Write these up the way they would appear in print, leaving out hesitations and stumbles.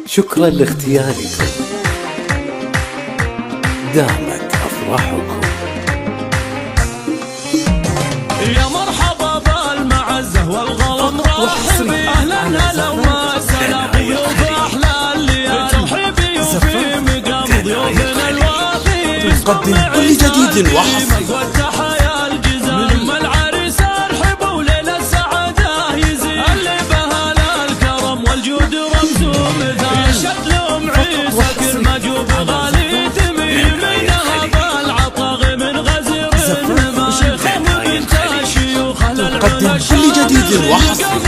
شكرا لاختياركم، دامت أفراحكم. يا مرحبا بالمعزة والغرام راحبي، أهلا هلا وسهلا ضيوف أحلى الليالي، ترحيبي وفي مقام ضيوفنا الواغي، نقدم كل جديد وحصري والتحايا الجزام العريس ارحب وليلة السعادة يزيد، اللي بهال الكرم والجود رمزه مثال، يشهد لهم عيسى كل مجوب غالي تمي، منها بالعطاغ من غزير النما، شيخه بنت الشيوخ نقدم كل جديد وحصري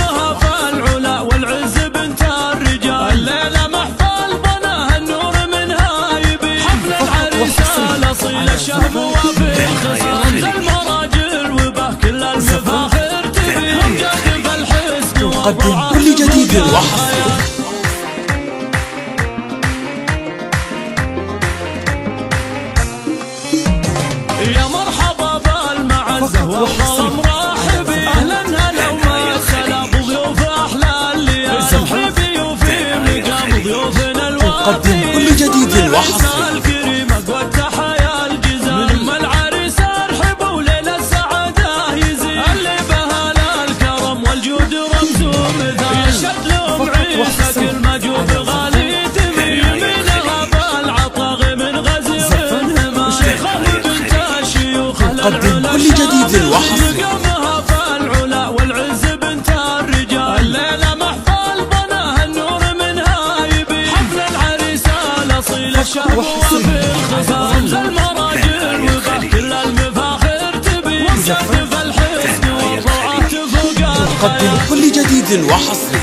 فالعلا والعز بنت الرجال، الليلة محفل بناها النور منها يبي، حفل العريس الأصيل الشهب وفي خصال المراجل وبه كل المفاخر تبي، امجاد بالحسن نقدم كل جديد وحصري. يا مرحبا بالمعزة والغرام راحبي، أهلا هلا وسهلا بضيوف أحلى الليالي، ترحيبي وفي مقام ضيوفنا الواغي، نقدم كل جديد وحصري الكريمة والتحايا الجزام العريس ارحب وليلة السعادة يزيد، اللي بهال الكرم والجود رمزه مثال، يشهد لهم عيسى كل مجوب غالي تمي، يمينها بالعطاغ من غزير النما، شيخه بنت الشيوخ نقدم كل جديد وحصري. يقامها فالعلا والعز بنت الرجال، الليلة محفل بناها النور منها يبي، حفل العريس الأصيل الشهب وفي الخصال، المراجل وبه كل المفاخر تبي، وامجاد بالحسن والرعاة فوق الخيال. نقدم كل جديد وحصري.